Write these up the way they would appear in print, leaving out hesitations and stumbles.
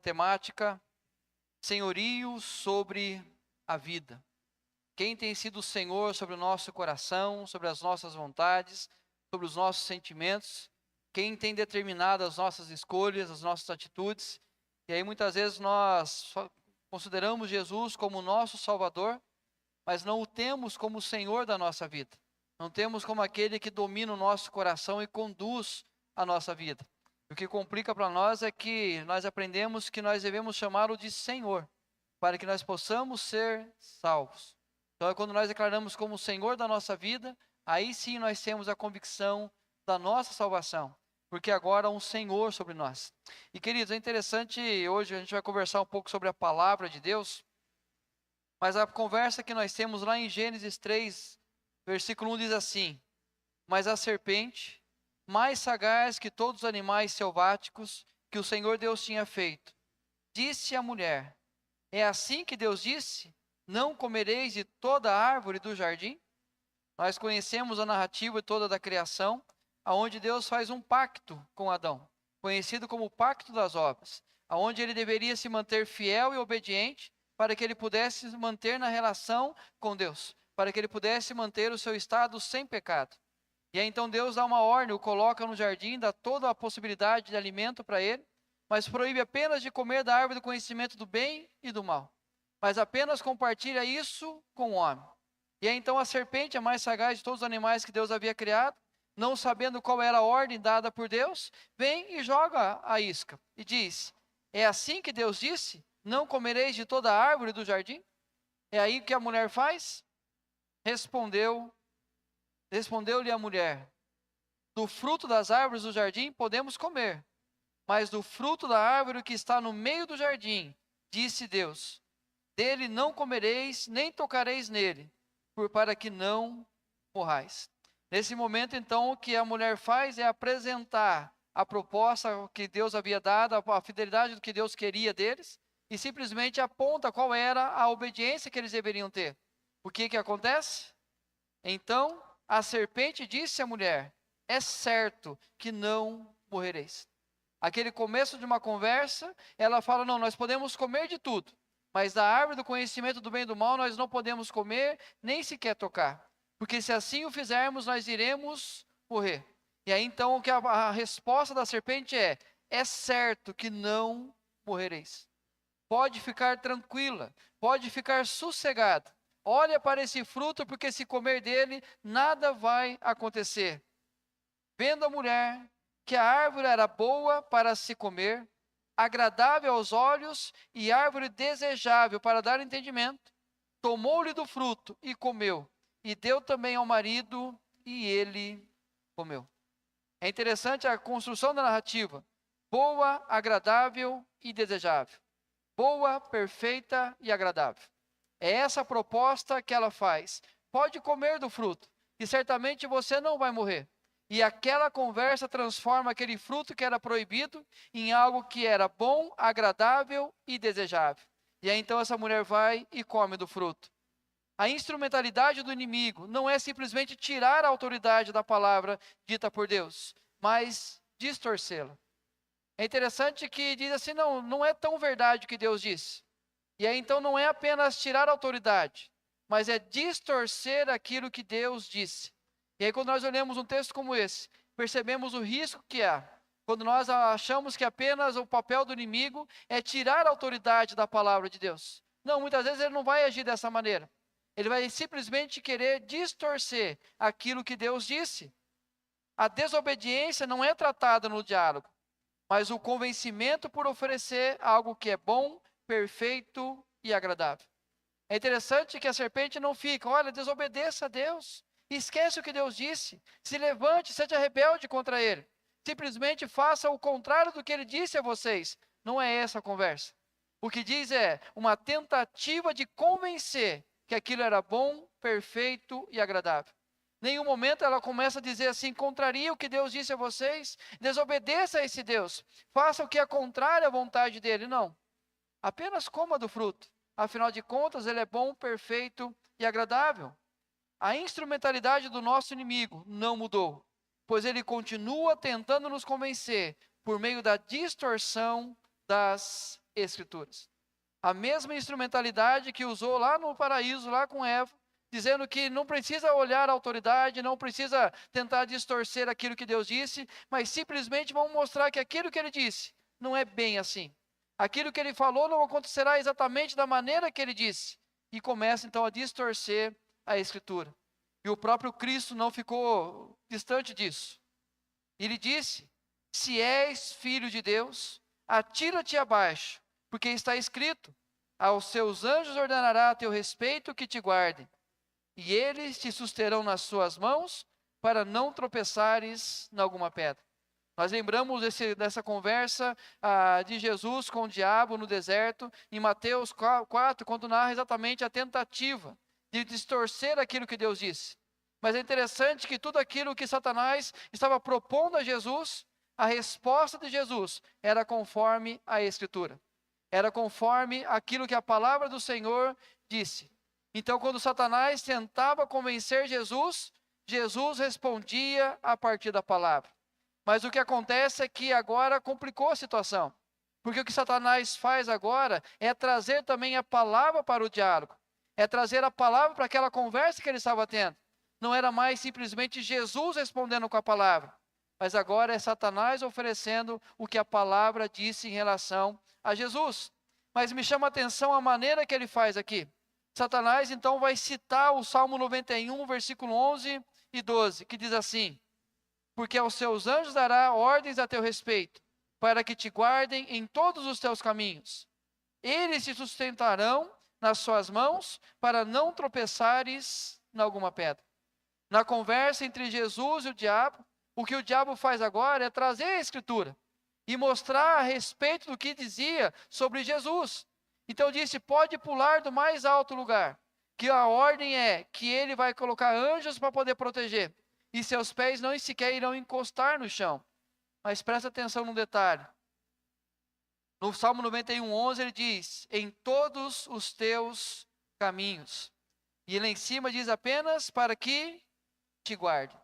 temática senhorio sobre a vida. Quem tem sido o Senhor sobre o nosso coração, sobre as nossas vontades, sobre os nossos sentimentos, quem tem determinado as nossas escolhas, as nossas atitudes. E aí muitas vezes nós só consideramos Jesus como o nosso Salvador, mas não o temos como o Senhor da nossa vida. Não temos como aquele que domina o nosso coração e conduz a nossa vida. O que complica para nós é que nós aprendemos que nós devemos chamá-lo de Senhor, para que nós possamos ser salvos. Então é quando nós declaramos como o Senhor da nossa vida, aí sim nós temos a convicção da nossa salvação, porque agora há um Senhor sobre nós. E queridos, é interessante, hoje a gente vai conversar um pouco sobre a palavra de Deus, mas a conversa que nós temos lá em Gênesis 3, versículo 1 diz assim: mas a serpente, mais sagaz que todos os animais selváticos que o Senhor Deus tinha feito, disse à mulher: é assim que Deus disse, não comereis de toda a árvore do jardim? Nós conhecemos a narrativa toda da criação, aonde Deus faz um pacto com Adão, conhecido como o pacto das obras, aonde ele deveria se manter fiel e obediente para que ele pudesse manter na relação com Deus, para que ele pudesse manter o seu estado sem pecado. E aí então Deus dá uma ordem, o coloca no jardim, dá toda a possibilidade de alimento para ele, mas proíbe apenas de comer da árvore do conhecimento do bem e do mal. Mas apenas compartilha isso com o homem. E aí então a serpente, a mais sagaz de todos os animais que Deus havia criado, não sabendo qual era a ordem dada por Deus, vem e joga a isca. E diz: é assim que Deus disse, não comereis de toda a árvore do jardim? É aí que a mulher faz? Respondeu-lhe a mulher: do fruto das árvores do jardim podemos comer, mas do fruto da árvore que está no meio do jardim, disse Deus: dele não comereis, nem tocareis nele, para que não morrais. Nesse momento, então, o que a mulher faz é apresentar a proposta que Deus havia dado, a fidelidade do que Deus queria deles, e simplesmente aponta qual era a obediência que eles deveriam ter. O que acontece? Então, a serpente disse à mulher: é certo que não morrereis. Aquele começo de uma conversa, ela fala: não, nós podemos comer de tudo, mas da árvore do conhecimento do bem e do mal nós não podemos comer, nem sequer tocar, porque se assim o fizermos, nós iremos morrer. E aí então o que a resposta da serpente é certo que não morrereis. Pode ficar tranquila, pode ficar sossegada. Olha para esse fruto, porque se comer dele, nada vai acontecer. Vendo a mulher que a árvore era boa para se comer, agradável aos olhos e árvore desejável para dar entendimento, tomou-lhe do fruto e comeu, e deu também ao marido, e ele comeu. É interessante a construção da narrativa: boa, agradável e desejável. Boa, perfeita e agradável. É essa a proposta que ela faz. Pode comer do fruto, e certamente você não vai morrer. E aquela conversa transforma aquele fruto que era proibido em algo que era bom, agradável e desejável. E aí então essa mulher vai e come do fruto. A instrumentalidade do inimigo não é simplesmente tirar a autoridade da palavra dita por Deus, mas distorcê-la. É interessante que diz assim: não é tão verdade o que Deus disse. E aí então não é apenas tirar a autoridade, mas é distorcer aquilo que Deus disse. E aí quando nós olhamos um texto como esse, percebemos o risco que há. Quando nós achamos que apenas o papel do inimigo é tirar a autoridade da palavra de Deus. Não, muitas vezes ele não vai agir dessa maneira. Ele vai simplesmente querer distorcer aquilo que Deus disse. A desobediência não é tratada no diálogo, mas o convencimento por oferecer algo que é bom, perfeito e agradável. É interessante que a serpente não fica: olha, desobedeça a Deus, esquece o que Deus disse, se levante, seja rebelde contra ele, simplesmente faça o contrário do que ele disse a vocês. Não é essa a conversa. O que diz é uma tentativa de convencer que aquilo era bom, perfeito e agradável. Nenhum momento ela começa a dizer assim: contraria o que Deus disse a vocês, desobedeça a esse Deus, faça o que é contrário à vontade dele. Não, apenas coma do fruto, afinal de contas ele é bom, perfeito e agradável. A instrumentalidade do nosso inimigo não mudou, pois ele continua tentando nos convencer por meio da distorção das Escrituras. A mesma instrumentalidade que usou lá no paraíso, lá com Eva, dizendo que não precisa olhar a autoridade, não precisa tentar distorcer aquilo que Deus disse, mas simplesmente vamos mostrar que aquilo que ele disse não é bem assim. Aquilo que ele falou não acontecerá exatamente da maneira que ele disse. E começa então a distorcer a Escritura. E o próprio Cristo não ficou distante disso. Ele disse: se és filho de Deus, atira-te abaixo, porque está escrito: aos seus anjos ordenará a teu respeito que te guardem, e eles te susterão nas suas mãos, para não tropeçares em alguma pedra. Nós lembramos dessa conversa de Jesus com o diabo no deserto, em Mateus 4, quando narra exatamente a tentativa de distorcer aquilo que Deus disse. Mas é interessante que tudo aquilo que Satanás estava propondo a Jesus, a resposta de Jesus era conforme a Escritura. Era conforme aquilo que a palavra do Senhor disse. Então, quando Satanás tentava convencer Jesus, Jesus respondia a partir da palavra. Mas o que acontece é que agora complicou a situação. Porque o que Satanás faz agora é trazer também a palavra para o diálogo. É trazer a palavra para aquela conversa que ele estava tendo. Não era mais simplesmente Jesus respondendo com a palavra. Mas agora é Satanás oferecendo o que a palavra disse em relação a Jesus. Mas me chama a atenção a maneira que ele faz aqui. Satanás então vai citar o Salmo 91, versículo 11 e 12, que diz assim: porque aos seus anjos dará ordens a teu respeito, para que te guardem em todos os teus caminhos. Eles te sustentarão nas suas mãos, para não tropeçares em alguma pedra. Na conversa entre Jesus e o diabo, o que o diabo faz agora é trazer a Escritura e mostrar a respeito do que dizia sobre Jesus. Então disse: pode pular do mais alto lugar, que a ordem é que ele vai colocar anjos para poder proteger, e seus pés não sequer irão encostar no chão. Mas presta atenção num detalhe. No Salmo 91, 11, ele diz: em todos os teus caminhos. E lá em cima diz apenas: para que te guarde.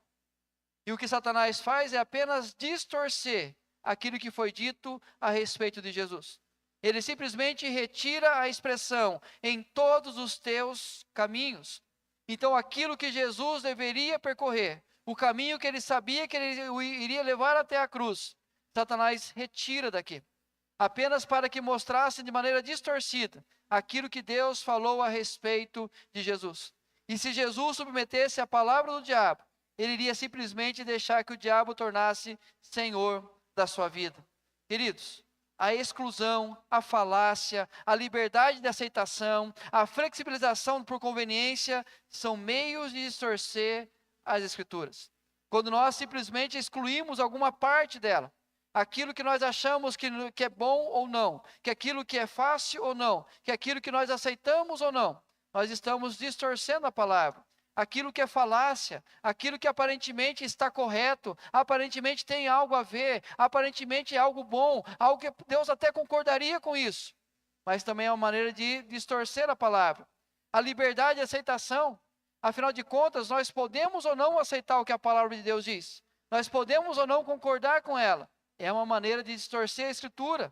E o que Satanás faz é apenas distorcer aquilo que foi dito a respeito de Jesus. Ele simplesmente retira a expressão em todos os teus caminhos. Então aquilo que Jesus deveria percorrer, o caminho que ele sabia que ele iria levar até a cruz, Satanás retira daqui. Apenas para que mostrasse de maneira distorcida aquilo que Deus falou a respeito de Jesus. E se Jesus submetesse a palavra do diabo, ele iria simplesmente deixar que o diabo tornasse senhor da sua vida. Queridos, a exclusão, a falácia, a liberdade de aceitação, a flexibilização por conveniência são meios de distorcer as Escrituras. Quando nós simplesmente excluímos alguma parte dela, aquilo que nós achamos que é bom ou não, que aquilo que é fácil ou não, que aquilo que nós aceitamos ou não, nós estamos distorcendo a palavra. Aquilo que é falácia, aquilo que aparentemente está correto, aparentemente tem algo a ver, aparentemente é algo bom, algo que Deus até concordaria com isso, mas também é uma maneira de distorcer a palavra. A liberdade de aceitação, afinal de contas, nós podemos ou não aceitar o que a palavra de Deus diz, nós podemos ou não concordar com ela, é uma maneira de distorcer a Escritura.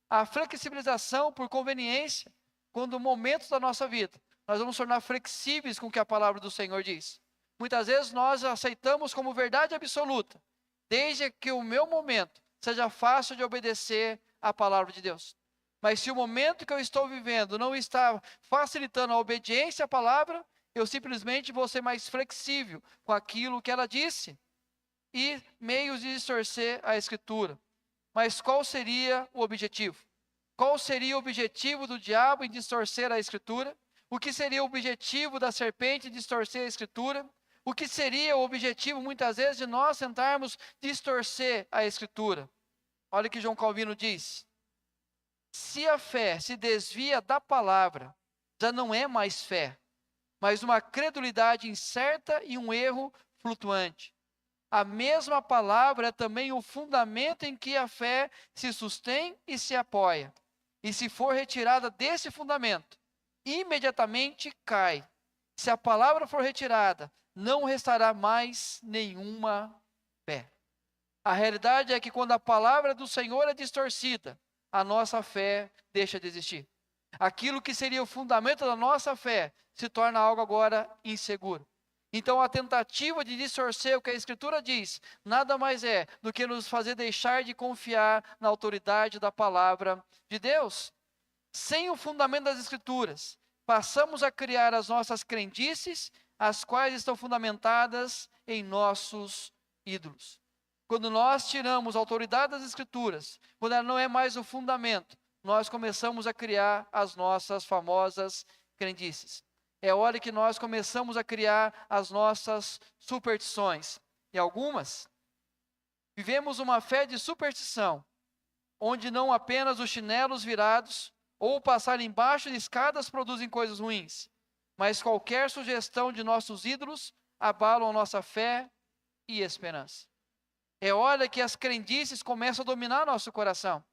A flexibilização por conveniência, quando momentos da nossa vida nós vamos tornar flexíveis com o que a palavra do Senhor diz. Muitas vezes nós aceitamos como verdade absoluta, desde que o meu momento seja fácil de obedecer à palavra de Deus. Mas se o momento que eu estou vivendo não está facilitando a obediência à palavra, eu simplesmente vou ser mais flexível com aquilo que ela disse. E meios de distorcer a Escritura. Mas qual seria o objetivo? Qual seria o objetivo do diabo em distorcer a Escritura? O que seria o objetivo da serpente em distorcer a Escritura? O que seria o objetivo, muitas vezes, de nós tentarmos distorcer a Escritura? Olha o que João Calvino diz: se a fé se desvia da palavra, já não é mais fé, mas uma credulidade incerta e um erro flutuante. A mesma palavra é também o fundamento em que a fé se sustém e se apoia. E se for retirada desse fundamento, imediatamente cai. Se a palavra for retirada, não restará mais nenhuma fé. A realidade é que quando a palavra do Senhor é distorcida, a nossa fé deixa de existir. Aquilo que seria o fundamento da nossa fé se torna algo agora inseguro. Então a tentativa de distorcer o que a Escritura diz, nada mais é do que nos fazer deixar de confiar na autoridade da palavra de Deus. Sem o fundamento das Escrituras, passamos a criar as nossas crendices, as quais estão fundamentadas em nossos ídolos. Quando nós tiramos a autoridade das Escrituras, quando ela não é mais o fundamento, nós começamos a criar as nossas famosas crendices. É hora que nós começamos a criar as nossas superstições. E algumas, vivemos uma fé de superstição, onde não apenas os chinelos virados ou passar embaixo de escadas produzem coisas ruins, mas qualquer sugestão de nossos ídolos abalam a nossa fé e esperança. É hora que as crendices começam a dominar nosso coração.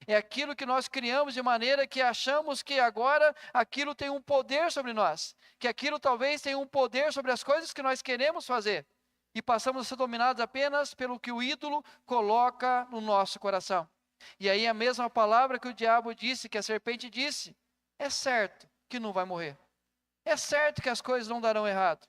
É aquilo que nós criamos de maneira que achamos que agora aquilo tem um poder sobre nós, que aquilo talvez tenha um poder sobre as coisas que nós queremos fazer, e passamos a ser dominados apenas pelo que o ídolo coloca no nosso coração. E aí a mesma palavra que o diabo disse, que a serpente disse, é certo que não vai morrer. É certo que as coisas não darão errado.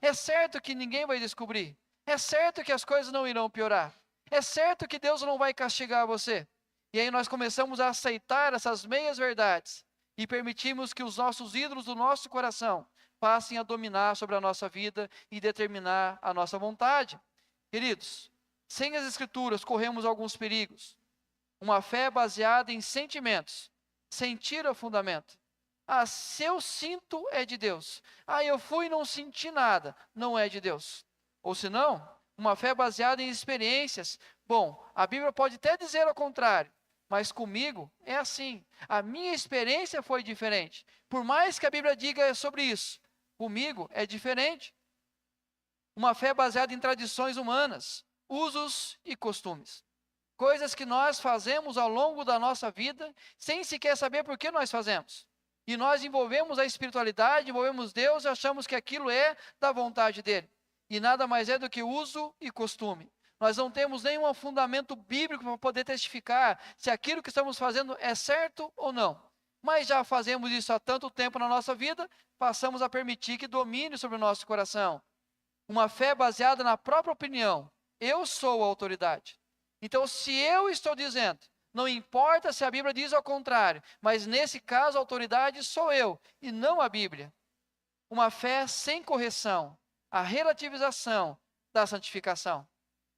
É certo que ninguém vai descobrir. É certo que as coisas não irão piorar. É certo que Deus não vai castigar você. E aí nós começamos a aceitar essas meias verdades e permitimos que os nossos ídolos do nosso coração passem a dominar sobre a nossa vida e determinar a nossa vontade. Queridos, sem as Escrituras corremos alguns perigos. Uma fé baseada em sentimentos, sem tira fundamento. Ah, se eu sinto, é de Deus. Ah, eu fui e não senti nada, não é de Deus. Ou se não, uma fé baseada em experiências. Bom, a Bíblia pode até dizer o contrário, mas comigo é assim. A minha experiência foi diferente. Por mais que a Bíblia diga sobre isso, comigo é diferente. Uma fé baseada em tradições humanas, usos e costumes. Coisas que nós fazemos ao longo da nossa vida, sem sequer saber por que nós fazemos. E nós envolvemos a espiritualidade, envolvemos Deus e achamos que aquilo é da vontade dele. E nada mais é do que uso e costume. Nós não temos nenhum fundamento bíblico para poder testificar se aquilo que estamos fazendo é certo ou não. Mas já fazemos isso há tanto tempo na nossa vida, passamos a permitir que domine sobre o nosso coração. Uma fé baseada na própria opinião. Eu sou a autoridade. Então, se eu estou dizendo, não importa se a Bíblia diz ao contrário, mas nesse caso a autoridade sou eu e não a Bíblia. Uma fé sem correção, a relativização da santificação.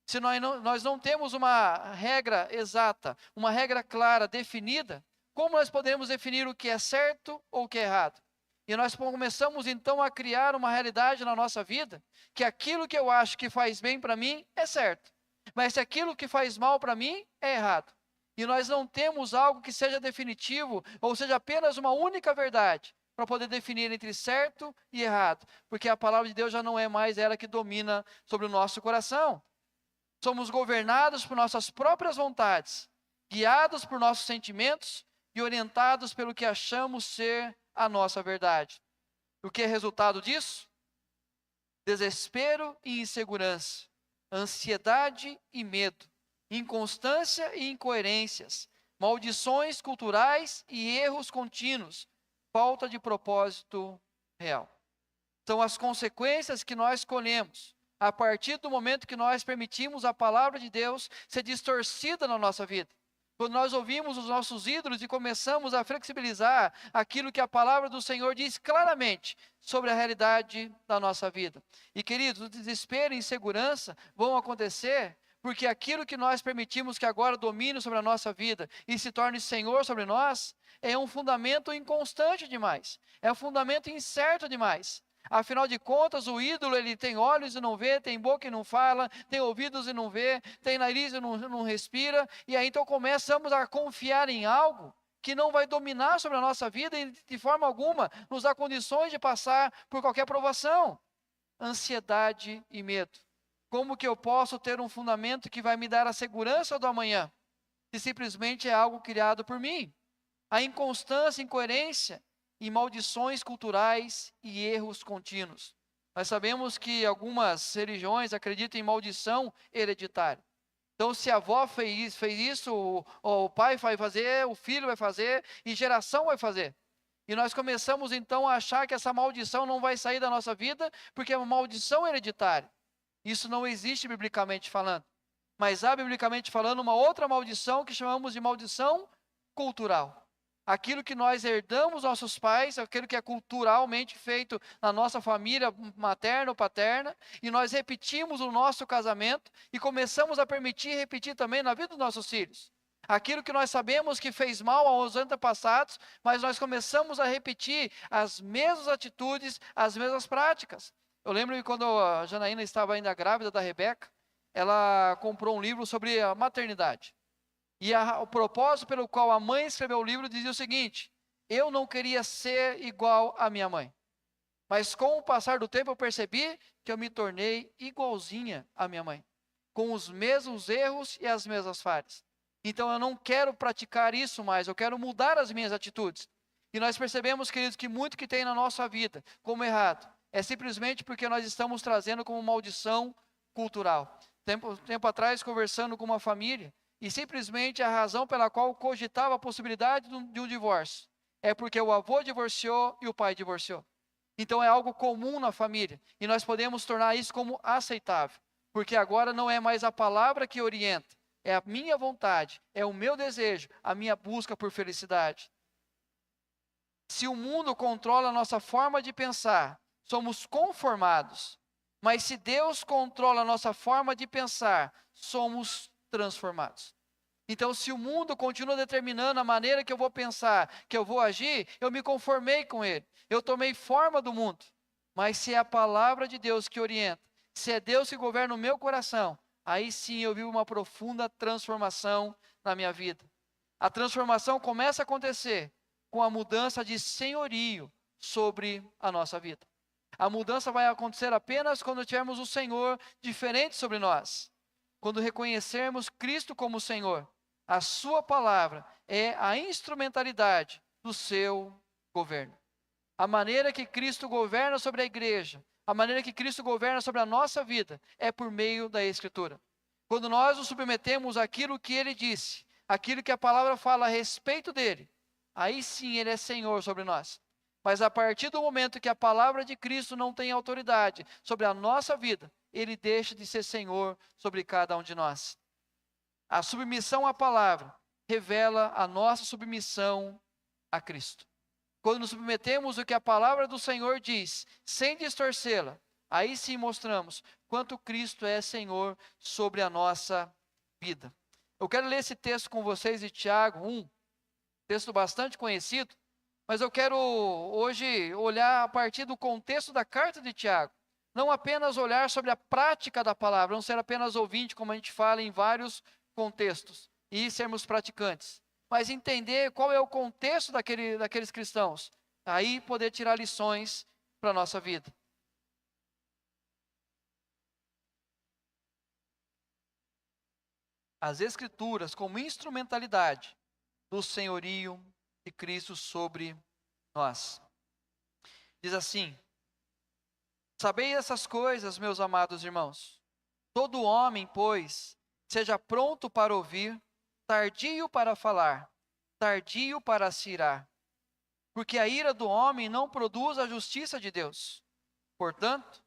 Se nós não temos uma regra exata, uma regra clara, definida, como nós podemos definir o que é certo ou o que é errado? E nós começamos então a criar uma realidade na nossa vida, que aquilo que eu acho que faz bem para mim é certo, mas se aquilo que faz mal para mim é errado. E nós não temos algo que seja definitivo, ou seja apenas uma única verdade, para poder definir entre certo e errado, porque a palavra de Deus já não é mais ela que domina sobre o nosso coração. Somos governados por nossas próprias vontades, guiados por nossos sentimentos e orientados pelo que achamos ser a nossa verdade. O que é resultado disso? Desespero e insegurança, ansiedade e medo, inconstância e incoerências, maldições culturais e erros contínuos, falta de propósito real. São as consequências que nós colhemos a partir do momento que nós permitimos a palavra de Deus ser distorcida na nossa vida. Quando nós ouvimos os nossos ídolos e começamos a flexibilizar aquilo que a palavra do Senhor diz claramente sobre a realidade da nossa vida. E queridos, o desespero e insegurança vão acontecer porque aquilo que nós permitimos que agora domine sobre a nossa vida e se torne Senhor sobre nós, é um fundamento inconstante demais, é um fundamento incerto demais. Afinal de contas, o ídolo, ele tem olhos e não vê, tem boca e não fala, tem ouvidos e não vê, tem nariz e não respira, e aí então começamos a confiar em algo que não vai dominar sobre a nossa vida e de forma alguma nos dá condições de passar por qualquer provação. Ansiedade e medo. Como que eu posso ter um fundamento que vai me dar a segurança do amanhã, se simplesmente é algo criado por mim? A inconstância, incoerência e maldições culturais e erros contínuos. Nós sabemos que algumas religiões acreditam em maldição hereditária. Então, se a avó fez isso, o pai vai fazer, o filho vai fazer, e geração vai fazer. E nós começamos então a achar que essa maldição não vai sair da nossa vida, porque é uma maldição hereditária. Isso não existe biblicamente falando. Mas há biblicamente falando uma outra maldição que chamamos de maldição cultural. Aquilo que nós herdamos dos nossos pais, aquilo que é culturalmente feito na nossa família materna ou paterna, e nós repetimos o nosso casamento e começamos a permitir e repetir também na vida dos nossos filhos. Aquilo que nós sabemos que fez mal aos antepassados, mas nós começamos a repetir as mesmas atitudes, as mesmas práticas. Eu lembro que quando a Janaína estava ainda grávida da Rebeca, ela comprou um livro sobre a maternidade. E o propósito pelo qual a mãe escreveu o livro dizia o seguinte: eu não queria ser igual à minha mãe. Mas com o passar do tempo eu percebi que eu me tornei igualzinha à minha mãe, com os mesmos erros e as mesmas falhas. Então eu não quero praticar isso mais, eu quero mudar as minhas atitudes. E nós percebemos, queridos, que muito que tem na nossa vida como errado é simplesmente porque nós estamos trazendo como maldição cultural. Tempo atrás, conversando com uma família, e simplesmente a razão pela qual cogitava a possibilidade de um divórcio é porque o avô divorciou e o pai divorciou. Então é algo comum na família, e nós podemos tornar isso como aceitável, porque agora não é mais a palavra que orienta, é a minha vontade, é o meu desejo, a minha busca por felicidade. Se o mundo controla a nossa forma de pensar, somos conformados. Mas se Deus controla a nossa forma de pensar, somos transformados. Então, se o mundo continua determinando a maneira que eu vou pensar, que eu vou agir, eu me conformei com ele. Eu tomei forma do mundo. Mas se é a palavra de Deus que orienta, se é Deus que governa o meu coração, aí sim eu vivo uma profunda transformação na minha vida. A transformação começa a acontecer com a mudança de senhorio sobre a nossa vida. A mudança vai acontecer apenas quando tivermos o Senhor diferente sobre nós. Quando reconhecermos Cristo como Senhor, a sua palavra é a instrumentalidade do seu governo. A maneira que Cristo governa sobre a igreja, a maneira que Cristo governa sobre a nossa vida, é por meio da Escritura. Quando nós nos submetemos àquilo que Ele disse, aquilo que a palavra fala a respeito dele, aí sim Ele é Senhor sobre nós. Mas a partir do momento que a palavra de Cristo não tem autoridade sobre a nossa vida, Ele deixa de ser Senhor sobre cada um de nós. A submissão à palavra revela a nossa submissão a Cristo. Quando nos submetemos ao que a palavra do Senhor diz, sem distorcê-la, aí sim mostramos quanto Cristo é Senhor sobre a nossa vida. Eu quero ler esse texto com vocês de Tiago 1, texto bastante conhecido, mas eu quero hoje olhar a partir do contexto da carta de Tiago. Não apenas olhar sobre a prática da palavra, não ser apenas ouvinte, como a gente fala em vários contextos, e sermos praticantes, mas entender qual é o contexto daqueles cristãos, aí poder tirar lições para a nossa vida. As Escrituras como instrumentalidade do senhorio de Cristo sobre nós. Diz assim: sabei essas coisas, meus amados irmãos. Todo homem, pois, seja pronto para ouvir, tardio para falar, tardio para se irar. Porque a ira do homem não produz a justiça de Deus. Portanto,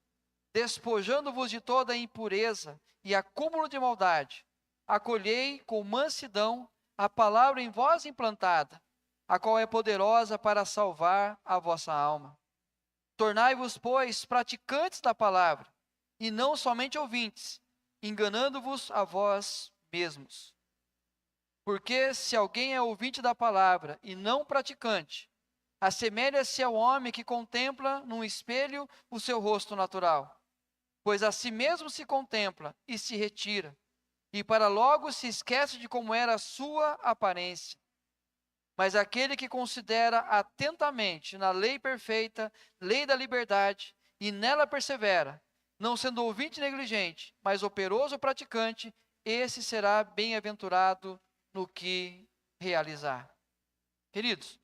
despojando-vos de toda a impureza e acúmulo de maldade, acolhei com mansidão a palavra em vós implantada, a qual é poderosa para salvar a vossa alma. Tornai-vos, pois, praticantes da palavra, e não somente ouvintes, enganando-vos a vós mesmos. Porque se alguém é ouvinte da palavra e não praticante, assemelha-se ao homem que contempla num espelho o seu rosto natural, pois a si mesmo se contempla e se retira, e para logo se esquece de como era a sua aparência. Mas aquele que considera atentamente na lei perfeita, lei da liberdade, e nela persevera, não sendo ouvinte negligente, mas operoso praticante, esse será bem-aventurado no que realizar. Queridos, o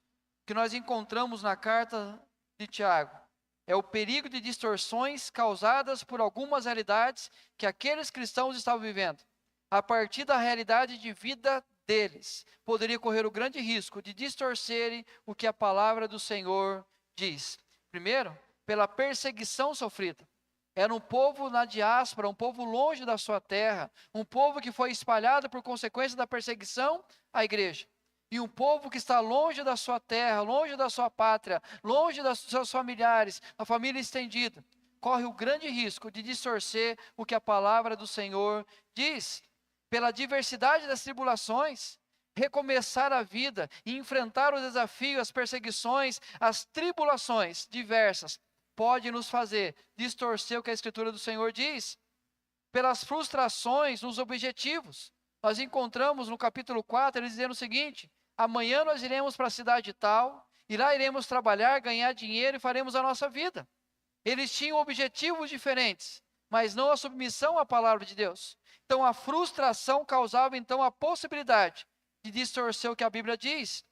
que nós encontramos na carta de Tiago é o perigo de distorções causadas por algumas realidades que aqueles cristãos estavam vivendo. a partir da realidade de vida deles, poderia correr o grande risco de distorcerem o que a palavra do Senhor diz. Primeiro, pela perseguição sofrida. Era um povo na diáspora, um povo longe da sua terra, um povo que foi espalhado por consequência da perseguição à igreja. E um povo que está longe da sua terra, longe da sua pátria, longe dos seus familiares, a família estendida, corre o grande risco de distorcer o que a palavra do Senhor diz. Pela diversidade das tribulações, recomeçar a vida e enfrentar os desafios, as perseguições, as tribulações diversas, pode nos fazer distorcer o que a Escritura do Senhor diz. Pelas frustrações nos objetivos. Nós encontramos no capítulo 4, ele dizendo o seguinte: amanhã nós iremos para a cidade tal, e lá iremos trabalhar, ganhar dinheiro e faremos a nossa vida. Eles tinham objetivos diferentes, mas não a submissão à palavra de Deus. Então a frustração causava então a possibilidade de distorcer o que a Bíblia diz.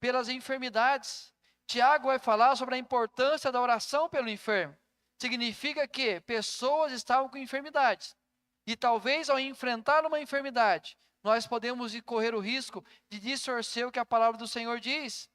Pelas enfermidades. Tiago vai falar sobre a importância da oração pelo enfermo. Significa que pessoas estavam com enfermidades. E talvez ao enfrentar uma enfermidade, nós podemos correr o risco de distorcer o que a palavra do Senhor diz.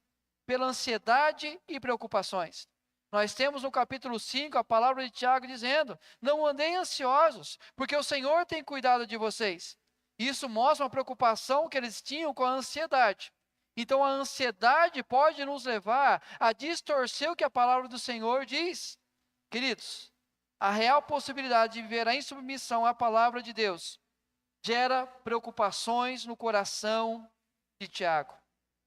Pela ansiedade e preocupações. Nós temos no capítulo 5 a palavra de Tiago dizendo: não andem ansiosos, porque o Senhor tem cuidado de vocês. Isso mostra uma preocupação que eles tinham com a ansiedade. Então a ansiedade pode nos levar a distorcer o que a palavra do Senhor diz. Queridos, a real possibilidade de viver em submissão à palavra de Deus gera preocupações no coração de Tiago.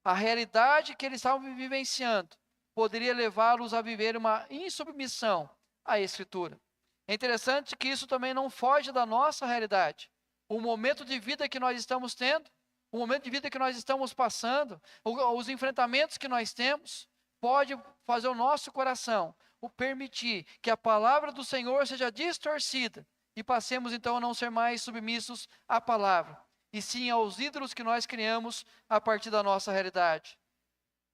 A realidade que eles estavam vivenciando poderia levá-los a viver uma insubmissão à Escritura. É interessante que isso também não foge da nossa realidade. O momento de vida que nós estamos tendo, o momento de vida que nós estamos passando, os enfrentamentos que nós temos, pode fazer o nosso coração o permitir que a palavra do Senhor seja distorcida e passemos então a não ser mais submissos à palavra, e sim aos ídolos que nós criamos a partir da nossa realidade.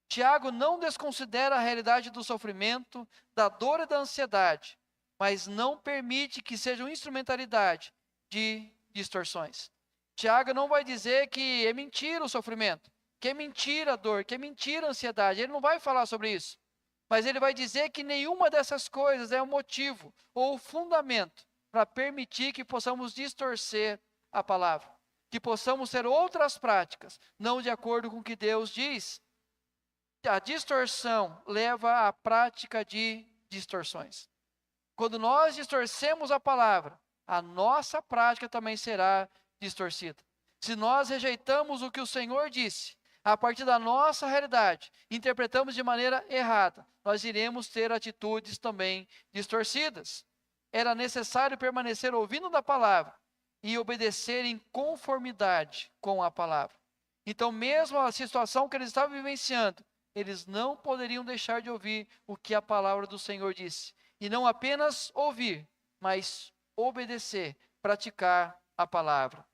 Tiago não desconsidera a realidade do sofrimento, da dor e da ansiedade, mas não permite que sejam instrumentalidade de distorções. Tiago não vai dizer que é mentira o sofrimento, que é mentira a dor, que é mentira a ansiedade. Ele não vai falar sobre isso. Mas ele vai dizer que nenhuma dessas coisas é o motivo ou o fundamento para permitir que possamos distorcer a palavra. Que possamos ter outras práticas, não de acordo com o que Deus diz. A distorção leva à prática de distorções. Quando nós distorcemos a palavra, a nossa prática também será distorcida. Se nós rejeitamos o que o Senhor disse, a partir da nossa realidade, interpretamos de maneira errada, nós iremos ter atitudes também distorcidas. Era necessário permanecer ouvindo da palavra e obedecer em conformidade com a palavra. Então, mesmo a situação que eles estavam vivenciando, eles não poderiam deixar de ouvir o que a palavra do Senhor disse. E não apenas ouvir, mas obedecer, praticar a palavra.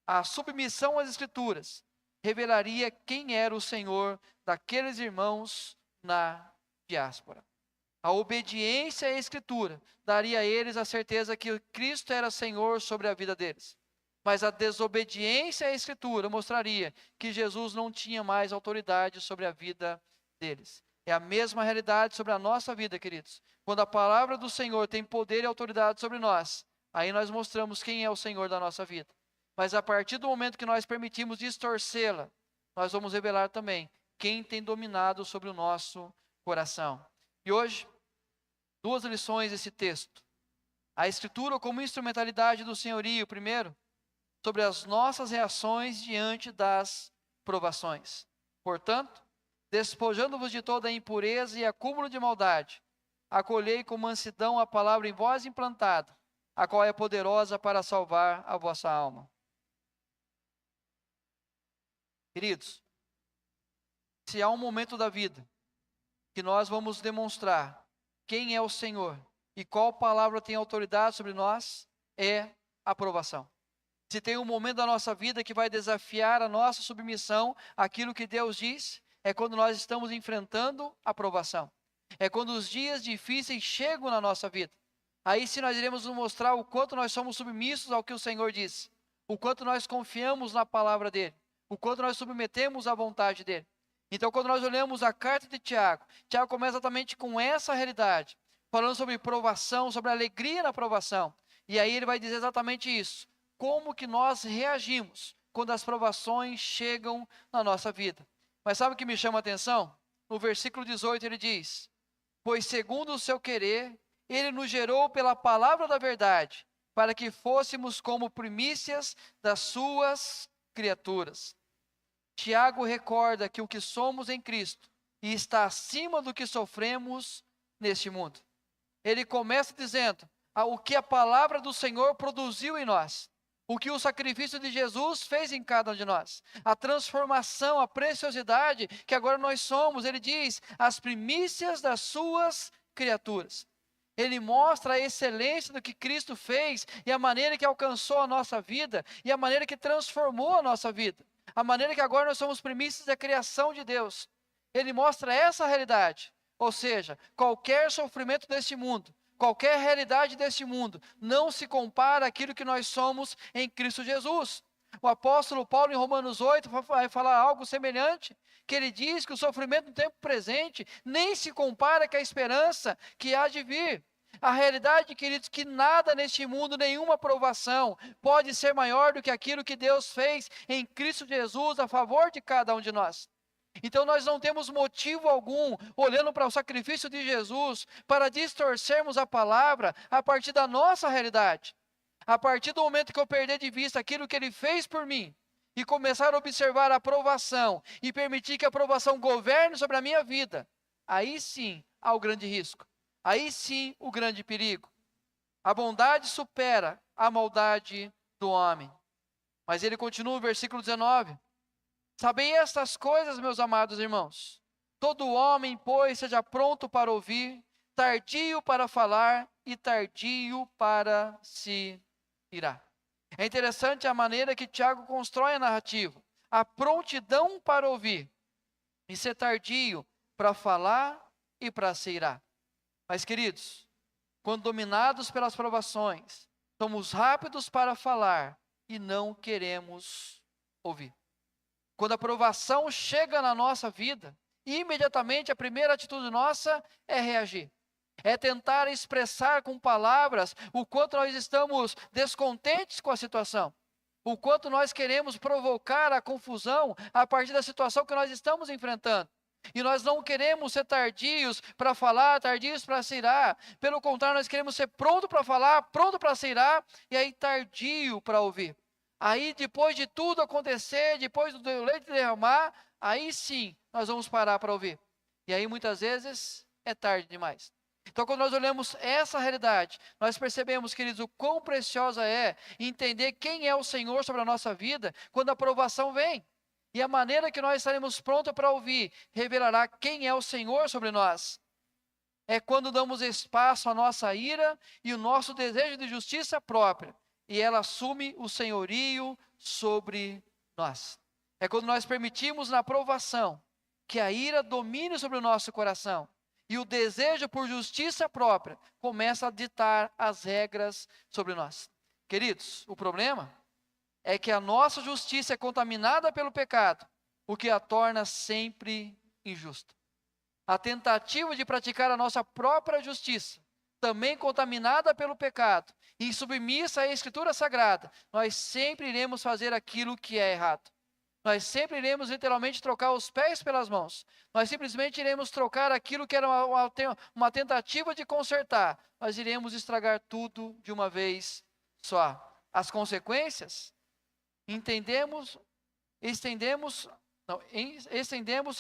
A submissão às Escrituras revelaria quem era o Senhor daqueles irmãos na diáspora. A obediência à Escritura daria a eles a certeza que Cristo era Senhor sobre a vida deles. Mas a desobediência à Escritura mostraria que Jesus não tinha mais autoridade sobre a vida deles. É a mesma realidade sobre a nossa vida, queridos. Quando a palavra do Senhor tem poder e autoridade sobre nós, aí nós mostramos quem é o Senhor da nossa vida. Mas a partir do momento que nós permitimos distorcê-la, nós vamos revelar também quem tem dominado sobre o nosso coração. E hoje, duas lições desse texto. A Escritura como instrumentalidade do senhorio, primeiro, sobre as nossas reações diante das provações. Portanto, despojando-vos de toda a impureza e acúmulo de maldade, acolhei com mansidão a palavra em vós implantada, a qual é poderosa para salvar a vossa alma. Queridos, se há um momento da vida que nós vamos demonstrar quem é o Senhor e qual palavra tem autoridade sobre nós, é a aprovação. Se tem um momento da nossa vida que vai desafiar a nossa submissão àquilo que Deus diz, é quando nós estamos enfrentando a provação. É quando os dias difíceis chegam na nossa vida. Aí sim nós iremos nos mostrar o quanto nós somos submissos ao que o Senhor diz. o quanto nós confiamos na palavra dele, o quanto nós submetemos à vontade dele. Então, quando nós olhamos a carta de Tiago, Tiago começa exatamente com essa realidade, falando sobre provação, sobre alegria na provação. E aí ele vai dizer exatamente isso, como que nós reagimos quando as provações chegam na nossa vida. Mas sabe o que me chama a atenção? No versículo 18 ele diz: pois segundo o seu querer, ele nos gerou pela palavra da verdade, para que fôssemos como primícias das suas criaturas. Tiago recorda que o que somos em Cristo e está acima do que sofremos neste mundo. Ele começa dizendo o que a palavra do Senhor produziu em nós, o que o sacrifício de Jesus fez em cada um de nós, a transformação, a preciosidade que agora nós somos. Ele diz, as primícias das suas criaturas. Ele mostra a excelência do que Cristo fez e a maneira que alcançou a nossa vida e a maneira que transformou a nossa vida, a maneira que agora nós somos primícias da criação de Deus. Ele mostra essa realidade, ou seja, qualquer sofrimento deste mundo, qualquer realidade deste mundo não se compara àquilo que nós somos em Cristo Jesus. O apóstolo Paulo, em Romanos 8, vai falar algo semelhante, que ele diz que o sofrimento no tempo presente nem se compara com a esperança que há de vir. A realidade, queridos, que nada neste mundo, nenhuma provação, pode ser maior do que aquilo que Deus fez em Cristo Jesus a favor de cada um de nós. Então nós não temos motivo algum, olhando para o sacrifício de Jesus, para distorcermos a palavra a partir da nossa realidade. A partir do momento que eu perder de vista aquilo que Ele fez por mim, e começar a observar a provação, e permitir que a provação governe sobre a minha vida, aí sim há o grande risco, aí sim o grande perigo. A bondade supera a maldade do homem. Mas ele continua no versículo 19. Sabei estas coisas, meus amados irmãos. Todo homem, pois, seja pronto para ouvir, tardio para falar e tardio para se irar. É interessante a maneira que Tiago constrói a narrativa. A prontidão para ouvir e ser tardio para falar e para se irar. Mas, queridos, quando dominados pelas provações, somos rápidos para falar e não queremos ouvir. Quando a provação chega na nossa vida, imediatamente a primeira atitude nossa é reagir. É tentar expressar com palavras o quanto nós estamos descontentes com a situação. O quanto nós queremos provocar a confusão a partir da situação que nós estamos enfrentando. E nós não queremos ser tardios para falar, tardios para se irar. Pelo contrário, nós queremos ser pronto para falar, pronto para se irar, e aí tardio para ouvir. Aí depois de tudo acontecer, depois do leite derramar, aí sim nós vamos parar para ouvir. E aí muitas vezes é tarde demais. Então quando nós olhamos essa realidade, nós percebemos, queridos, o quão preciosa é entender quem é o Senhor sobre a nossa vida quando a provação vem. E a maneira que nós estaremos prontos para ouvir revelará quem é o Senhor sobre nós. É quando damos espaço à nossa ira e o nosso desejo de justiça própria. E ela assume o senhorio sobre nós. É quando nós permitimos na provação que a ira domine sobre o nosso coração. E o desejo por justiça própria começa a ditar as regras sobre nós. Queridos, o problema é que a nossa justiça é contaminada pelo pecado, o que a torna sempre injusta. A tentativa de praticar a nossa própria justiça, também contaminada pelo pecado, e submissa à Escritura Sagrada, nós sempre iremos fazer aquilo que é errado. Nós sempre iremos literalmente trocar os pés pelas mãos. Nós simplesmente iremos trocar aquilo que era uma tentativa de consertar. Nós iremos estragar tudo de uma vez só. As consequências, estendemos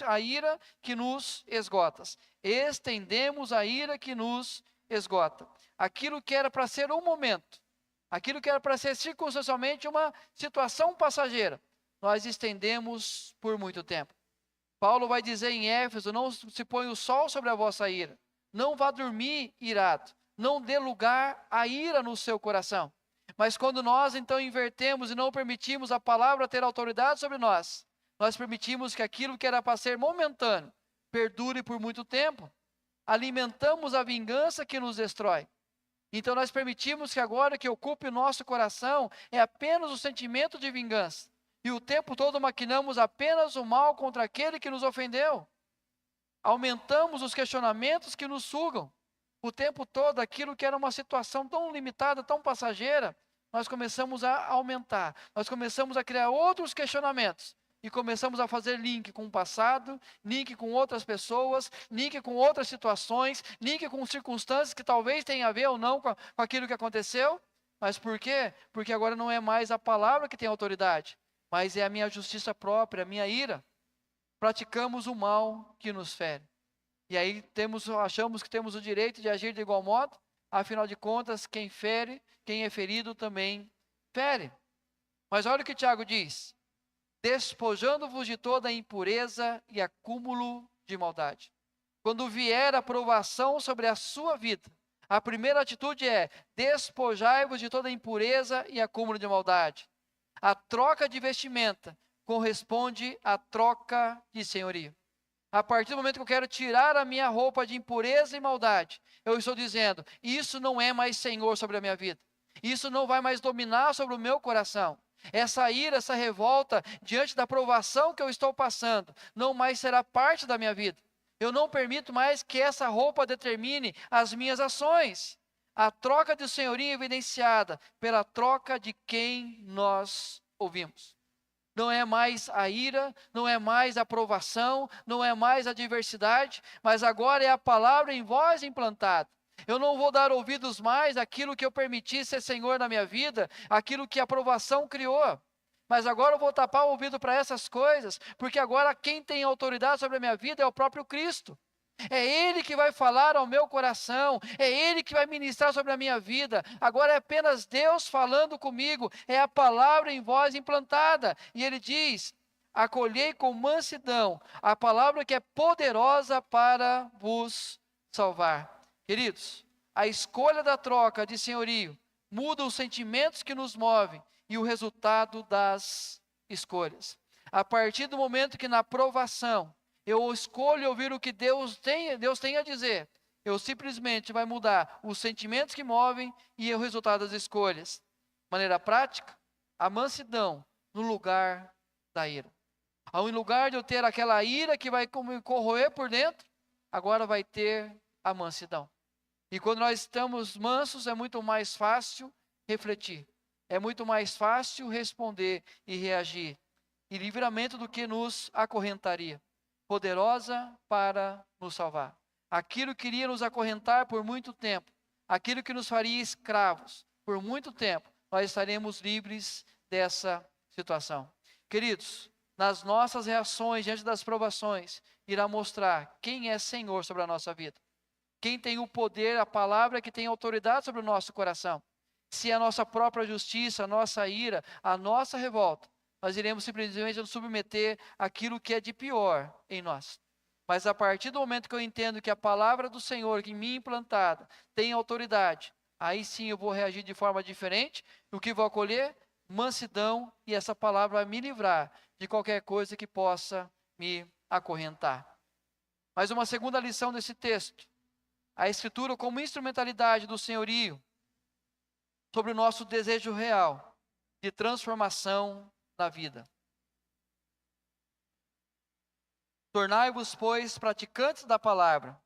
a ira que nos esgota. Estendemos a ira que nos esgota. Aquilo que era para ser um momento, aquilo que era para ser circunstancialmente uma situação passageira, nós estendemos por muito tempo. Paulo vai dizer em Éfeso, não se põe o sol sobre a vossa ira, não vá dormir irado, não dê lugar à ira no seu coração. Mas quando nós então invertemos e não permitimos a palavra ter autoridade sobre nós, nós permitimos que aquilo que era para ser momentâneo, perdure por muito tempo. Alimentamos a vingança que nos destrói. Então nós permitimos que agora que ocupe o nosso coração é apenas o sentimento de vingança. E o tempo todo maquinamos apenas o mal contra aquele que nos ofendeu. Aumentamos os questionamentos que nos sugam. O tempo todo aquilo que era uma situação tão limitada, tão passageira, nós começamos a aumentar. Nós começamos a criar outros questionamentos. E começamos a fazer link com o passado, link com outras pessoas, link com outras situações, link com circunstâncias que talvez tenham a ver ou não com aquilo que aconteceu. Mas por quê? Porque agora não é mais a palavra que tem autoridade, mas é a minha justiça própria, a minha ira. Praticamos o mal que nos fere. E aí achamos que temos o direito de agir de igual modo, afinal de contas, quem fere, quem é ferido também fere. Mas olha o que Tiago diz: despojando-vos de toda impureza e acúmulo de maldade. Quando vier a provação sobre a sua vida, a primeira atitude é: despojai-vos de toda impureza e acúmulo de maldade. A troca de vestimenta corresponde à troca de senhorio. A partir do momento que eu quero tirar a minha roupa de impureza e maldade, eu estou dizendo: isso não é mais Senhor sobre a minha vida. Isso não vai mais dominar sobre o meu coração. Essa ira, essa revolta, diante da provação que eu estou passando, não mais será parte da minha vida. Eu não permito mais que essa roupa determine as minhas ações. A troca de senhorio é evidenciada pela troca de quem nós ouvimos. Não é mais a ira, não é mais a provação, não é mais a adversidade, mas agora é a palavra em vós implantada. Eu não vou dar ouvidos mais àquilo que eu permiti ser Senhor na minha vida, aquilo que a provação criou. Mas agora eu vou tapar o ouvido para essas coisas, porque agora quem tem autoridade sobre a minha vida é o próprio Cristo. É Ele que vai falar ao meu coração, é Ele que vai ministrar sobre a minha vida. Agora é apenas Deus falando comigo, é a palavra em voz implantada. E Ele diz: acolhei com mansidão a palavra que é poderosa para vos salvar. Queridos, a escolha da troca de senhorio muda os sentimentos que nos movem e o resultado das escolhas. A partir do momento que na provação eu escolho ouvir o que Deus tem a dizer, eu simplesmente vai mudar os sentimentos que movem e o resultado das escolhas. De maneira prática, a mansidão no lugar da ira. Ao lugar de eu ter aquela ira que vai me corroer por dentro, agora vai ter a mansidão. E quando nós estamos mansos, é muito mais fácil refletir. É muito mais fácil responder e reagir. E livramento do que nos acorrentaria. Poderosa para nos salvar. Aquilo que iria nos acorrentar por muito tempo, aquilo que nos faria escravos por muito tempo, nós estaremos livres dessa situação. Queridos, nas nossas reações diante das provações, irá mostrar quem é Senhor sobre a nossa vida. Quem tem o poder, a palavra que tem autoridade sobre o nosso coração. Se é a nossa própria justiça, a nossa ira, a nossa revolta, nós iremos simplesmente nos submeter àquilo que é de pior em nós. Mas a partir do momento que eu entendo que a palavra do Senhor, que em mim implantada, tem autoridade, aí sim eu vou reagir de forma diferente. O que vou acolher? Mansidão, e essa palavra vai me livrar de qualquer coisa que possa me acorrentar. Mas uma segunda lição desse texto, a Escritura como instrumentalidade do senhorio sobre o nosso desejo real de transformação na vida. Tornai-vos, pois, praticantes da palavra,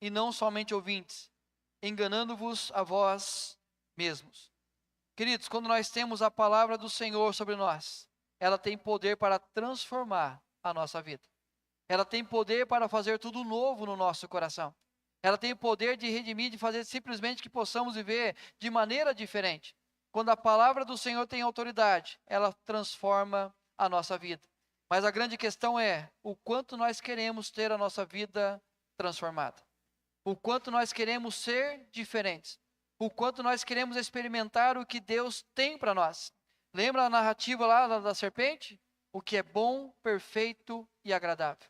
e não somente ouvintes, enganando-vos a vós mesmos. Queridos, quando nós temos a palavra do Senhor sobre nós, ela tem poder para transformar a nossa vida. Ela tem poder para fazer tudo novo no nosso coração. Ela tem o poder de redimir, de fazer simplesmente que possamos viver de maneira diferente. Quando a palavra do Senhor tem autoridade, ela transforma a nossa vida. Mas a grande questão é o quanto nós queremos ter a nossa vida transformada. O quanto nós queremos ser diferentes. O quanto nós queremos experimentar o que Deus tem para nós. Lembra a narrativa lá da serpente? O que é bom, perfeito e agradável.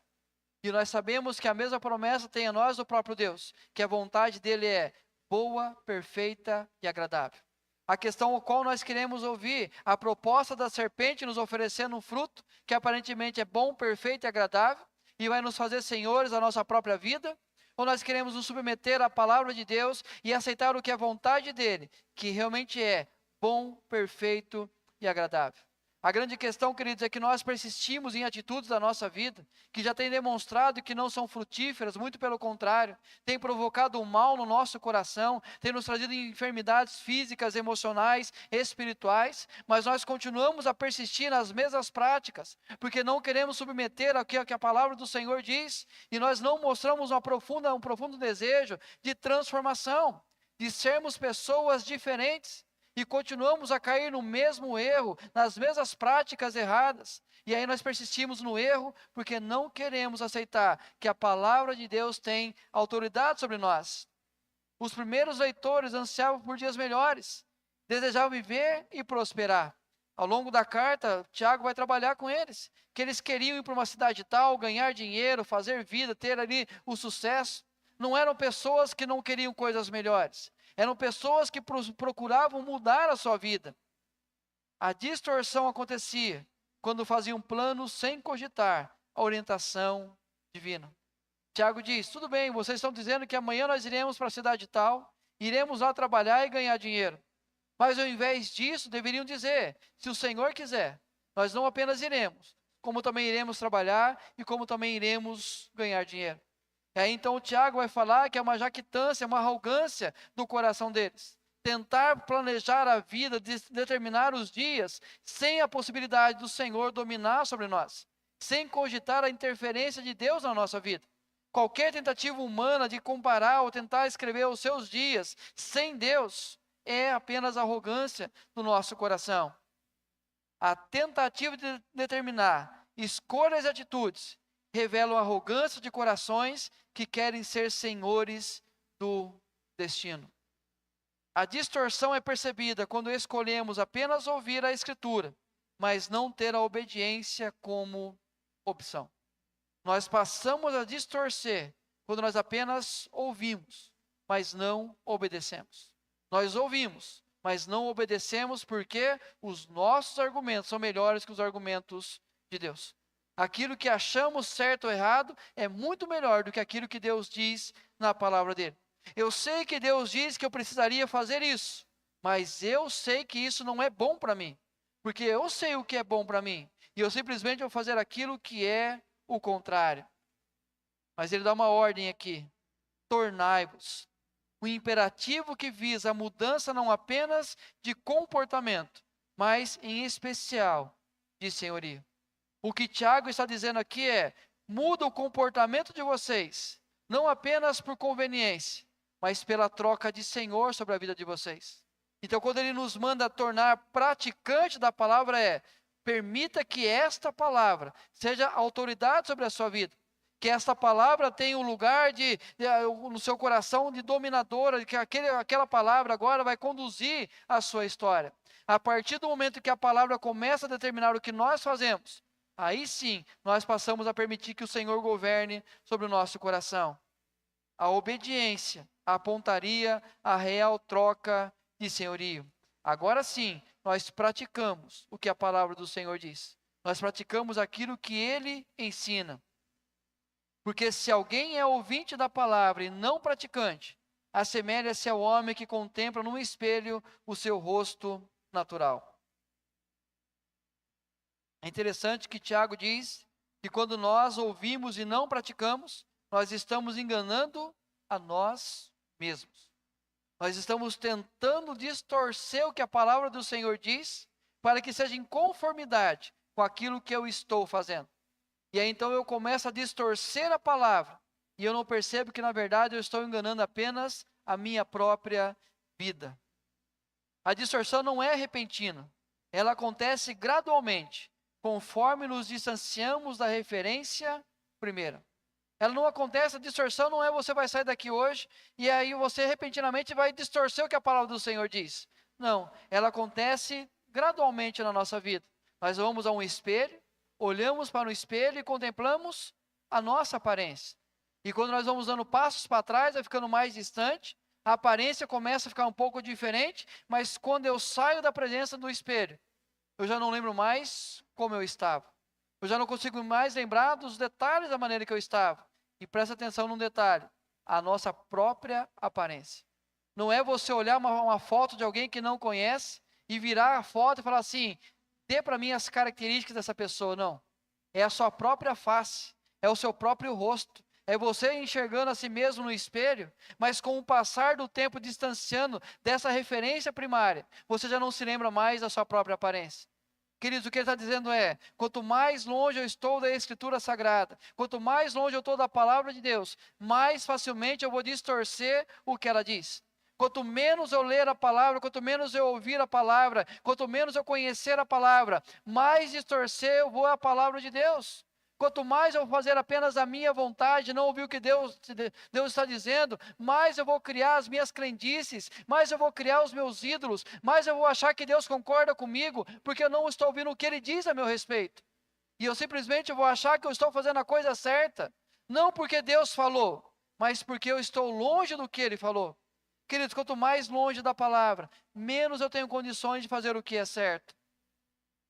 E nós sabemos que a mesma promessa tem a nós do próprio Deus, que a vontade dele é boa, perfeita e agradável. A questão a qual nós queremos ouvir, a proposta da serpente nos oferecendo um fruto que aparentemente é bom, perfeito e agradável, e vai nos fazer senhores da nossa própria vida, ou nós queremos nos submeter à palavra de Deus e aceitar o que é vontade dele, que realmente é bom, perfeito e agradável. A grande questão, queridos, é que nós persistimos em atitudes da nossa vida que já têm demonstrado que não são frutíferas, muito pelo contrário, têm provocado o mal no nosso coração, têm nos trazido enfermidades físicas, emocionais, espirituais, mas nós continuamos a persistir nas mesmas práticas, porque não queremos submeter ao que a palavra do Senhor diz, e nós não mostramos um profundo desejo de transformação, de sermos pessoas diferentes. E continuamos a cair no mesmo erro, nas mesmas práticas erradas. E aí nós persistimos no erro porque não queremos aceitar que a palavra de Deus tem autoridade sobre nós. Os primeiros leitores ansiavam por dias melhores, desejavam viver e prosperar. Ao longo da carta, Tiago vai trabalhar com eles, que eles queriam ir para uma cidade tal, ganhar dinheiro, fazer vida, ter ali o sucesso. Não eram pessoas que não queriam coisas melhores. Eram pessoas que procuravam mudar a sua vida. A distorção acontecia quando faziam planos sem cogitar a orientação divina. Tiago diz, tudo bem, vocês estão dizendo que amanhã nós iremos para a cidade tal, iremos lá trabalhar e ganhar dinheiro. Mas ao invés disso, deveriam dizer, se o Senhor quiser, nós não apenas iremos, como também iremos trabalhar e como também iremos ganhar dinheiro. E aí então o Tiago vai falar que é uma jactância, uma arrogância do coração deles. Tentar planejar a vida, determinar os dias, sem a possibilidade do Senhor dominar sobre nós. Sem cogitar a interferência de Deus na nossa vida. Qualquer tentativa humana de comparar ou tentar escrever os seus dias sem Deus é apenas arrogância do nosso coração. A tentativa de determinar escolhas e atitudes revelam arrogância de corações que querem ser senhores do destino. A distorção é percebida quando escolhemos apenas ouvir a Escritura, mas não ter a obediência como opção. Nós passamos a distorcer quando nós apenas ouvimos, mas não obedecemos. Nós ouvimos, mas não obedecemos porque os nossos argumentos são melhores que os argumentos de Deus. Aquilo que achamos certo ou errado é muito melhor do que aquilo que Deus diz na palavra dele. Eu sei que Deus diz que eu precisaria fazer isso, mas eu sei que isso não é bom para mim, porque eu sei o que é bom para mim, e eu simplesmente vou fazer aquilo que é o contrário. Mas ele dá uma ordem aqui: tornai-vos. O imperativo que visa a mudança não apenas de comportamento, mas em especial de senhorio. O que Tiago está dizendo aqui é: muda o comportamento de vocês, não apenas por conveniência, mas pela troca de Senhor sobre a vida de vocês. Então, quando ele nos manda tornar praticante da palavra, permita que esta palavra seja autoridade sobre a sua vida. Que esta palavra tenha um lugar no seu coração de dominadora, que aquela palavra agora vai conduzir a sua história. A partir do momento que a palavra começa a determinar o que nós fazemos, aí sim, nós passamos a permitir que o Senhor governe sobre o nosso coração. A obediência apontaria a real troca de senhorio. Agora sim, nós praticamos o que a palavra do Senhor diz. Nós praticamos aquilo que Ele ensina. Porque se alguém é ouvinte da palavra e não praticante, assemelha-se ao homem que contempla num espelho o seu rosto natural. É interessante que Tiago diz que quando nós ouvimos e não praticamos, nós estamos enganando a nós mesmos. Nós estamos tentando distorcer o que a palavra do Senhor diz, para que seja em conformidade com aquilo que eu estou fazendo. E aí então eu começo a distorcer a palavra, e eu não percebo que na verdade eu estou enganando apenas a minha própria vida. A distorção não é repentina, ela acontece gradualmente, conforme nos distanciamos da referência primeira. Ela não acontece, a distorção não é você vai sair daqui hoje e aí você repentinamente vai distorcer o que a palavra do Senhor diz. Não, ela acontece gradualmente na nossa vida. Nós vamos a um espelho, olhamos para o espelho e contemplamos a nossa aparência. E quando nós vamos dando passos para trás, vai ficando mais distante, a aparência começa a ficar um pouco diferente, mas quando eu saio da presença do espelho, eu já não lembro mais como eu estava. Eu já não consigo mais lembrar dos detalhes da maneira que eu estava. E presta atenção num detalhe. a nossa própria aparência. Não é você olhar uma foto de alguém que não conhece e virar a foto e falar assim, dê para mim as características dessa pessoa. Não. É a sua própria face, é o seu próprio rosto, é você enxergando a si mesmo no espelho, mas com o passar do tempo distanciando dessa referência primária, você já não se lembra mais da sua própria aparência. Queridos, o que ele está dizendo é, quanto mais longe eu estou da Escritura Sagrada, quanto mais longe eu estou da Palavra de Deus, mais facilmente eu vou distorcer o que ela diz. Quanto menos eu ler a palavra, quanto menos eu ouvir a palavra, quanto menos eu conhecer a palavra, mais distorcer eu vou a palavra de Deus. Quanto mais eu fazer apenas a minha vontade, não ouvir o que Deus está dizendo, mais eu vou criar as minhas crendices, mais eu vou criar os meus ídolos, mais eu vou achar que Deus concorda comigo, porque eu não estou ouvindo o que Ele diz a meu respeito. E eu simplesmente vou achar que eu estou fazendo a coisa certa, não porque Deus falou, mas porque eu estou longe do que Ele falou. Queridos, quanto mais longe da palavra, menos eu tenho condições de fazer o que é certo.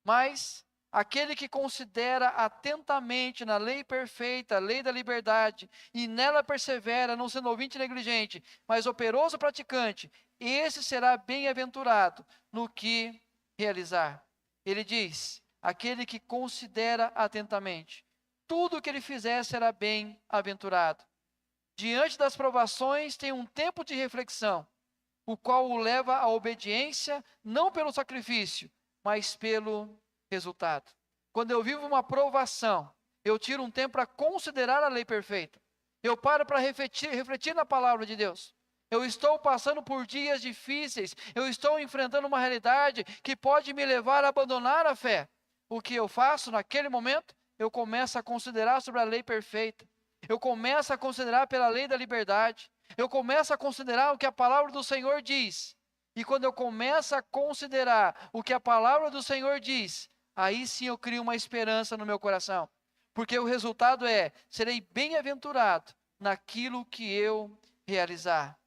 Mas aquele que considera atentamente na lei perfeita, a lei da liberdade, e nela persevera, não sendo ouvinte negligente, mas operoso praticante, esse será bem-aventurado no que realizar. Ele diz, aquele que considera atentamente, tudo o que ele fizer será bem-aventurado. Diante das provações tem um tempo de reflexão, o qual o leva à obediência, não pelo sacrifício, mas pelo resultado. Quando eu vivo uma provação, eu tiro um tempo para considerar a lei perfeita. Eu paro para refletir na palavra de Deus. Eu estou passando por dias difíceis, eu estou enfrentando uma realidade que pode me levar a abandonar a fé. O que eu faço naquele momento? Eu começo a considerar sobre a lei perfeita. Eu começo a considerar pela lei da liberdade. Eu começo a considerar o que a palavra do Senhor diz. E quando eu começo a considerar o que a palavra do Senhor diz, aí sim eu crio uma esperança no meu coração. Porque o resultado é, serei bem-aventurado naquilo que eu realizar.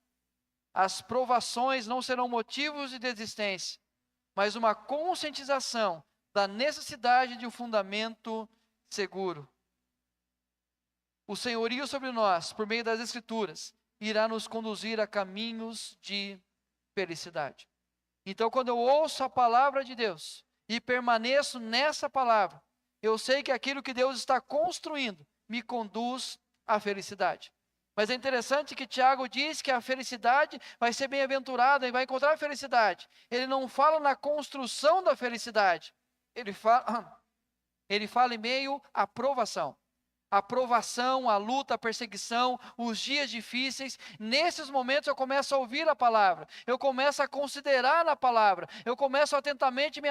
As provações não serão motivos de desistência, mas uma conscientização da necessidade de um fundamento seguro. O senhorio sobre nós, por meio das Escrituras, irá nos conduzir a caminhos de felicidade. Então, quando eu ouço a palavra de Deus e permaneço nessa palavra, eu sei que aquilo que Deus está construindo me conduz à felicidade. Mas é interessante que Tiago diz que a felicidade vai ser bem-aventurada e vai encontrar a felicidade. Ele não fala na construção da felicidade. Ele fala em meio à provação. A provação, a luta, a perseguição, os dias difíceis, nesses momentos eu começo a ouvir a palavra, eu começo a considerar a palavra, eu começo atentamente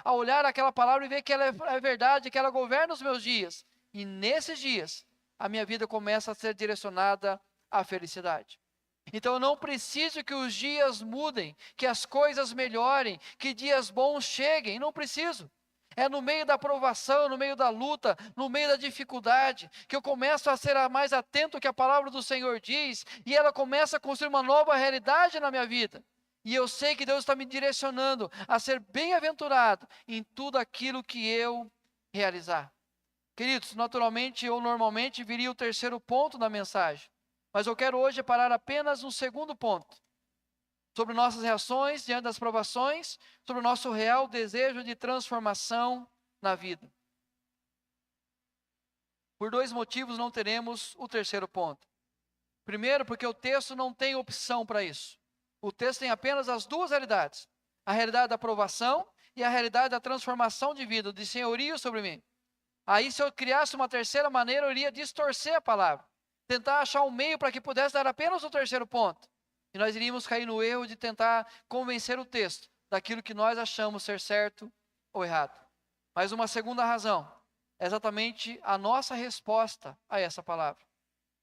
a olhar aquela palavra e ver que ela é verdade, que ela governa os meus dias. E nesses dias, a minha vida começa a ser direcionada à felicidade. Então eu não preciso que os dias mudem, que as coisas melhorem, que dias bons cheguem, não preciso. É no meio da provação, no meio da luta, no meio da dificuldade, que eu começo a ser mais atento ao que a palavra do Senhor diz, e ela começa a construir uma nova realidade na minha vida. E eu sei que Deus está me direcionando a ser bem-aventurado em tudo aquilo que eu realizar. Queridos, naturalmente ou normalmente viria o terceiro ponto da mensagem, mas eu quero hoje parar apenas no segundo ponto. Sobre nossas reações diante das provações, sobre o nosso real desejo de transformação na vida. Por dois motivos não teremos o terceiro ponto. Primeiro, porque o texto não tem opção para isso. O texto tem apenas as duas realidades. A realidade da provação e a realidade da transformação de vida, de senhorio sobre mim. Aí se eu criasse uma terceira maneira, eu iria distorcer a palavra. Tentar achar um meio para que pudesse dar apenas o terceiro ponto. E nós iríamos cair no erro de tentar convencer o texto daquilo que nós achamos ser certo ou errado. Mas uma segunda razão é exatamente a nossa resposta a essa palavra.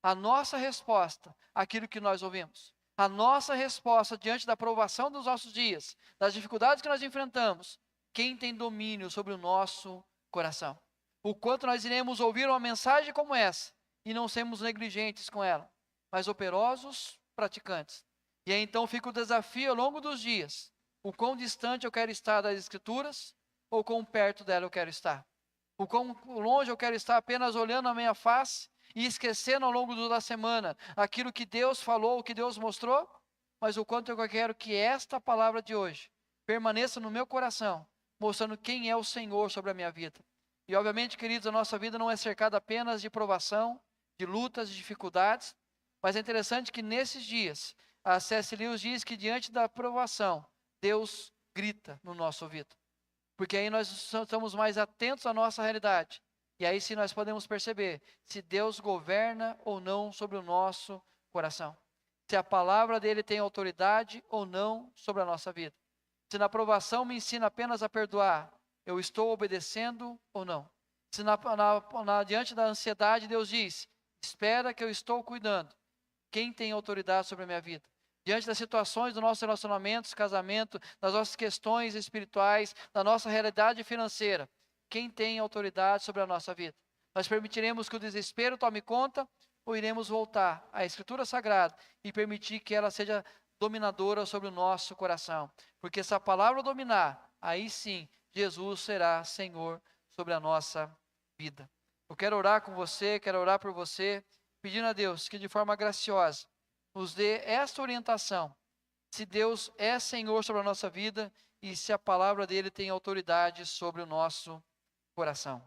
A nossa resposta àquilo que nós ouvimos. A nossa resposta diante da provação dos nossos dias, das dificuldades que nós enfrentamos. Quem tem domínio sobre o nosso coração. O quanto nós iremos ouvir uma mensagem como essa e não sermos negligentes com ela, mas operosos praticantes. E aí então fica o desafio ao longo dos dias. O quão distante eu quero estar das Escrituras ou quão perto dela eu quero estar. O quão longe eu quero estar apenas olhando a minha face e esquecendo ao longo da semana aquilo que Deus falou, o que Deus mostrou, mas o quanto eu quero que esta palavra de hoje permaneça no meu coração, mostrando quem é o Senhor sobre a minha vida. E obviamente, queridos, a nossa vida não é cercada apenas de provação, de lutas, de dificuldades, mas é interessante que nesses dias, a C.S. Lewis diz que diante da provação, Deus grita no nosso ouvido. Porque aí nós estamos mais atentos à nossa realidade. E aí sim nós podemos perceber se Deus governa ou não sobre o nosso coração. Se a palavra dele tem autoridade ou não sobre a nossa vida. Se na provação me ensina apenas a perdoar, eu estou obedecendo ou não. Se diante da ansiedade Deus diz, espera que eu estou cuidando. Quem tem autoridade sobre a minha vida? Diante das situações dos nossos relacionamentos, casamento, das nossas questões espirituais, da nossa realidade financeira, quem tem autoridade sobre a nossa vida? Nós permitiremos que o desespero tome conta ou iremos voltar à Escritura Sagrada e permitir que ela seja dominadora sobre o nosso coração? Porque se a palavra dominar, aí sim Jesus será Senhor sobre a nossa vida. Eu quero orar com você, quero orar por você, pedindo a Deus que de forma graciosa nos dê esta orientação, se Deus é Senhor sobre a nossa vida e se a palavra dele tem autoridade sobre o nosso coração.